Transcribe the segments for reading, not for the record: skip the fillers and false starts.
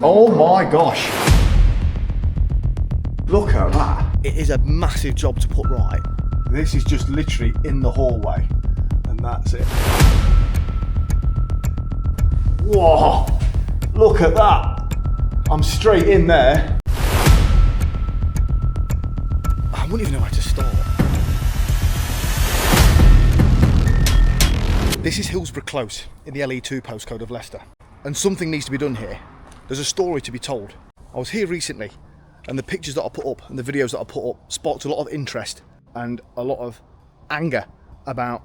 Oh my gosh. Look at that. It is a massive job to put right. This is just literally in the hallway, and that's it. Whoa, look at that. I'm straight in there. I wouldn't even know where to start. This is Hillsborough Close in the LE2 postcode of Leicester. And something needs to be done here. There's a story to be told. I was here recently, and the pictures that I put up and the videos that I put up sparked a lot of interest and a lot of anger about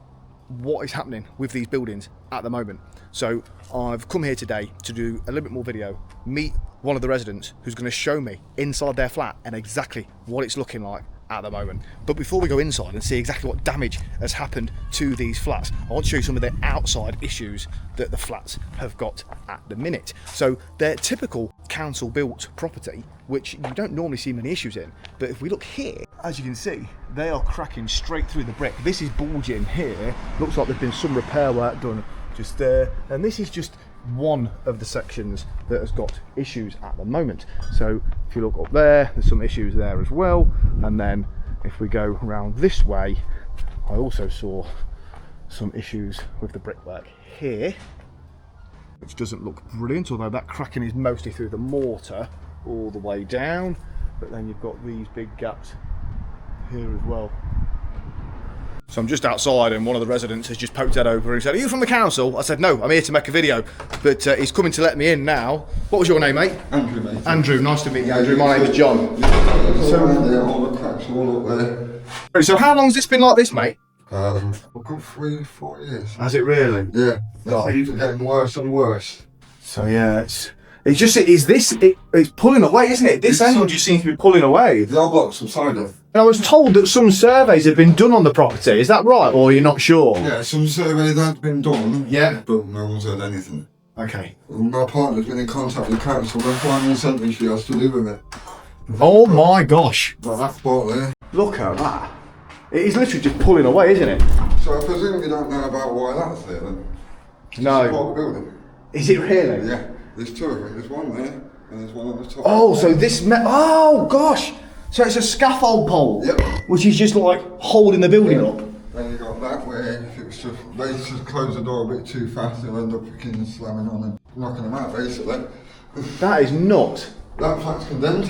what is happening with these buildings at the moment. So I've come here today to do a little bit more video, meet one of the residents who's going to show me inside their flat and exactly what it's looking like at the moment. But before we go inside and see exactly what damage has happened to these flats, I want to show you some of the outside issues that the flats have got at the minute. So they're typical council built property, which you don't normally see many issues in. But if we look here, as you can see, they are cracking straight through the brick. This is bulging here. Looks like there's been some repair work done just there. And this is just one of the sections that has got issues at the moment. So if you look up there, there's some issues there as well. And then if we go around this way, I also saw some issues with the brickwork here, which doesn't look brilliant, although that cracking is mostly through the mortar all the way down. But then you've got these big gaps here as well. So I'm just outside and one of the residents has just poked head over and said, "Are you from the council?" I said, "No, I'm here to make a video." But he's coming to let me in now. What was your name, mate? Andrew, mate. Andrew, nice to meet you, Andrew. My name's John. All the cracks all up there. So how long's this been like this, mate? A good 3-4 years. Has it really? Yeah. God. It's getting worse and worse. So yeah, it's just, it's pulling away, isn't it? This end just seems to be pulling away. The old block's subsided. And I was told that some surveys have been done on the property. Is that right, or you're not sure? Yeah, some surveys had been done. Yeah. But no one's heard anything. Okay. My partner's been in contact with the council. They're finding something she has to do with it. Oh my gosh. But that's part there. Look at that. It is literally just pulling away, isn't it? So I presume you don't know about why that's there then? No. It's part of the building. Is it really? Yeah. There's two of them. There's one there and there's one on the top. Oh, so this oh gosh. So it's a scaffold pole. Yep. Which is just like holding the building up. Then you got that where if it was just, they just close the door a bit too fast, they'll end up picking and slamming on and knocking them out basically. That is nuts. That flat's condemned.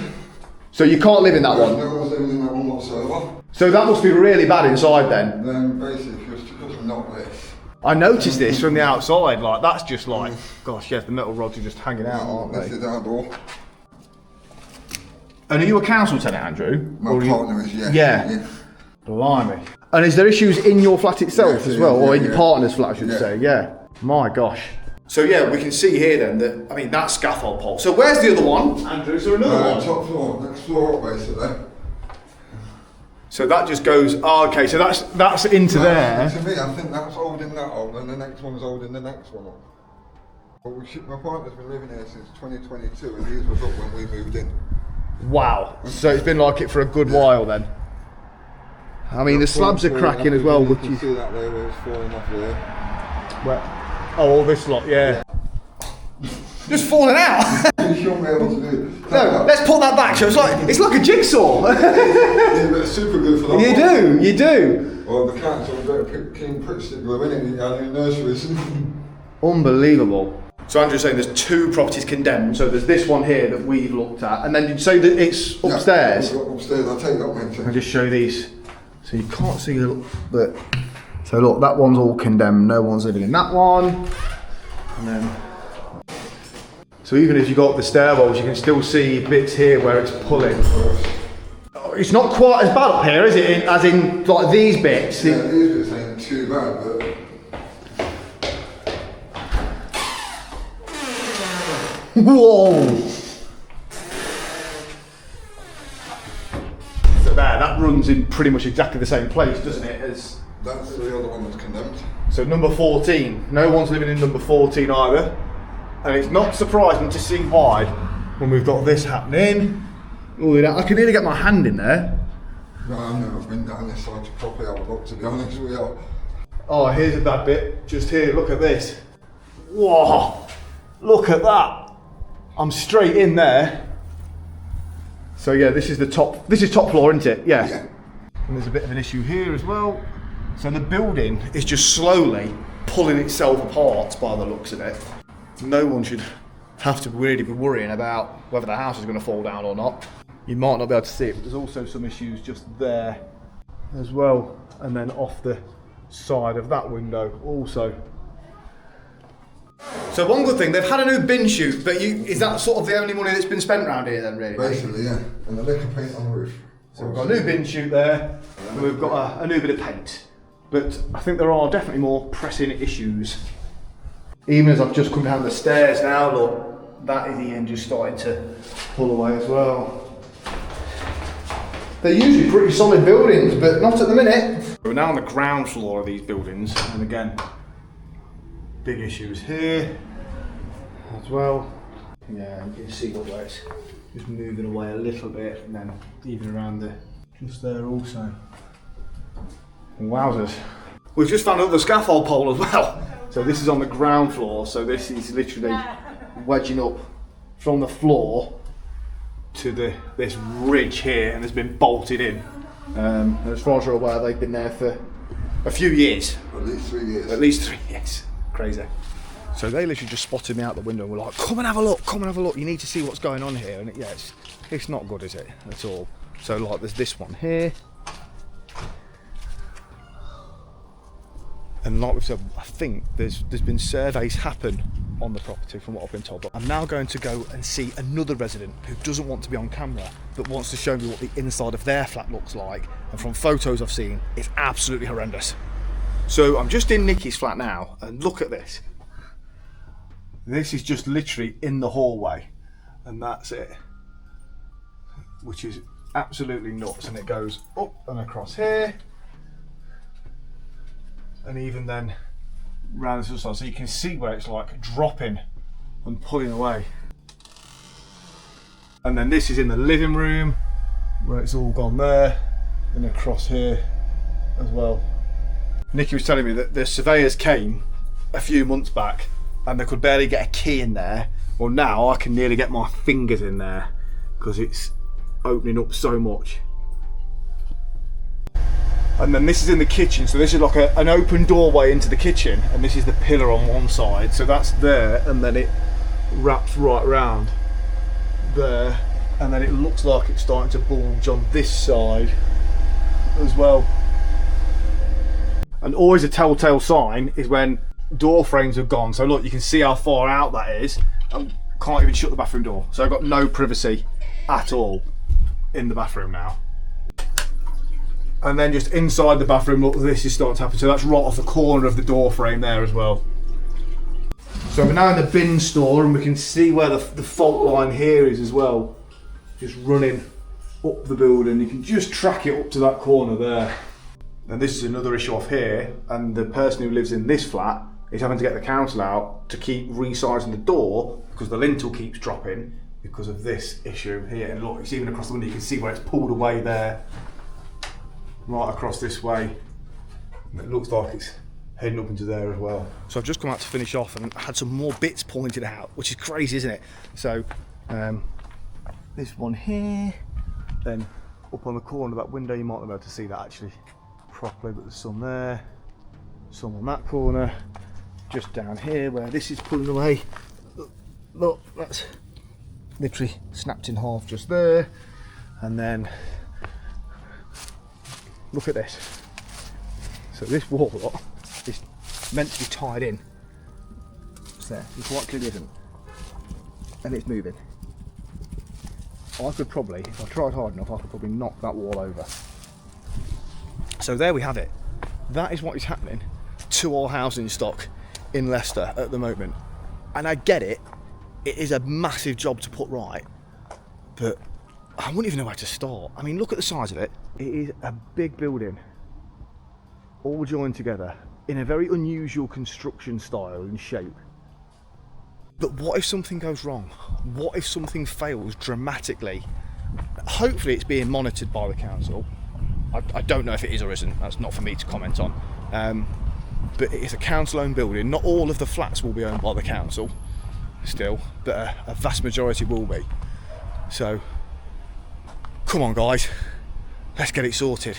So you can't live in that one? No one's living in that one whatsoever. So that must be really bad inside then. Then basically if you're just not this. I noticed this from the outside, like that's just like, gosh, yes, the metal rods are just hanging out, aren't This they? is our door. And are you a council tenant, Andrew? My partner is, yes. Yeah. Blimey. And is there issues in your flat itself Yes, as well, or in your yeah. partner's flat, I should Yeah. say? Yeah. My gosh. So yeah, we can see here then that, I mean, that's scaffold pole. So where's the other one, Andrew? Is there another one? Top floor, next floor up basically. So that just goes, oh, okay, so that's into there. To me, I think that's holding that up, and the next one's holding the next one up. But my partner's been living here since 2022, and these was up when we moved in. Wow. So it's been like it for a good while then. I mean, the slabs are cracking as well, You which can is... see that there where it's falling off there. Where? Oh, all this lot, yeah. Just falling out. You shouldn't be able to do it. No, let's pull that back. So it's like a jigsaw. Yeah, but it's super good for that. You do. Well, the council have got a keen prick stick glue in it in nurseries. Unbelievable. So Andrew's saying there's two properties condemned. So there's this one here that we've looked at, and then did you say that it's upstairs? Yeah, upstairs. I'll take that mate. I'll just show these. So you can't see the. So look, that one's all condemned. No one's living in that one. And then. So even if you go up the stairwells, you can still see bits here where it's pulling. It's not quite as bad up here, is it? As in, like these bits. Yeah, these bits ain't too bad, but. Whoa! So that runs in pretty much exactly the same place, doesn't it? As That's the other one that's condemned. so number 14. No one's living in number 14 either. And it's not surprising to see why when we've got this happening. Oh, I can nearly get my hand in there. No, I've never been down this side to properly have a look, to be honest with you. Oh, here's a bad bit. Just here, look at this. Whoa! Look at that. I'm straight in there. So yeah, this is top floor, isn't it? Yeah. Yeah. And there's a bit of an issue here as well. So the building is just slowly pulling itself apart by the looks of it. No one should have to really be worrying about whether the house is going to fall down or not. You might not be able to see it, but there's also some issues just there as well, and then off the side of that window also. So one good thing, they've had a new bin chute, but is that sort of the only money that's been spent around here then, really? Basically, yeah. And the liquor paint on the roof. So we've got a new bin chute there, and we've got a new bit of paint. But I think there are definitely more pressing issues. Even as I've just come down the stairs now, look, that is Ian just starting to pull away as well. They're usually pretty solid buildings, but not at the minute. We're now on the ground floor of these buildings, and again, big issues here as well. Yeah, you can see look where it's just moving away a little bit, and then even around just there also. Wowzers. We've just found another scaffold pole as well. So this is on the ground floor, so this is literally wedging up from the floor to this ridge here, and has been bolted in. As far as we're aware, they've been there for a few years. At least 3 years. At least 3 years. Crazy. So they literally just spotted me out the window and were like, come and have a look, come and have a look. You need to see what's going on here. And it's not good, is it, at all? So like there's this one here. And like we've said, I think there's been surveys happen on the property from what I've been told. But I'm now going to go and see another resident who doesn't want to be on camera, but wants to show me what the inside of their flat looks like. And from photos I've seen, it's absolutely horrendous. So I'm just in Nikki's flat now, and look at this. This is just literally in the hallway, and that's it. Which is absolutely nuts, and it goes up and across here. And even then round this other side, so you can see where it's like dropping and pulling away. And then this is in the living room, where it's all gone there, and across here as well. Nikki was telling me that the surveyors came a few months back and they could barely get a key in there. Well, now I can nearly get my fingers in there because it's opening up so much. And then this is in the kitchen, so this is like an open doorway into the kitchen, and this is the pillar on one side, so that's there, and then it wraps right round there, and then it looks like it's starting to bulge on this side as well. And always a telltale sign is when door frames have gone, so look, you can see how far out that is, and can't even shut the bathroom door, so I've got no privacy at all in the bathroom now. And then just inside the bathroom, look, this is starting to happen. So that's right off the corner of the door frame there as well. So we're now in the bin store, and we can see where the fault line here is as well. Just running up the building. You can just track it up to that corner there. And this is another issue off here. And the person who lives in this flat is having to get the council out to keep resizing the door because the lintel keeps dropping because of this issue here. And look, it's even across the window, you can see where it's pulled away there. Right across this way, and it looks like it's heading up into there as well. So I've just come out to finish off and had some more bits pointed out, which is crazy, isn't it? So this one here, then up on the corner of that window, you might not be able to see that actually properly, but there's some there, some on that corner, just down here where this is pulling away. Look, that's literally snapped in half just there, and then look at this. So this wall is meant to be tied in. It's there, it quite clearly isn't. And it's moving. I could probably, if I tried hard enough, I could probably knock that wall over. So there we have it. That is what is happening to our housing stock in Leicester at the moment. And I get it, it is a massive job to put right, but I wouldn't even know where to start. I mean, look at the size of it. It is a big building, all joined together in a very unusual construction style and shape. But what if something goes wrong? What if something fails dramatically? Hopefully it's being monitored by the council. I don't know if it is or isn't, that's not for me to comment on. But it's a council-owned building. Not all of the flats will be owned by the council. still, but a vast majority will be. So come on guys, let's get it sorted.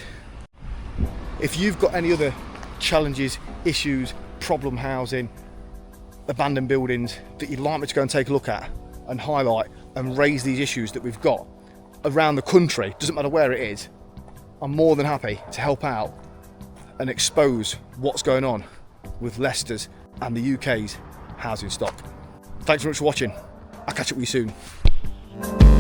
If you've got any other challenges, issues, problem housing, abandoned buildings that you'd like me to go and take a look at and highlight and raise these issues that we've got around the country, doesn't matter where it is, I'm more than happy to help out and expose what's going on with Leicester's and the UK's housing stock. Thanks very much for watching. I'll catch up with you soon.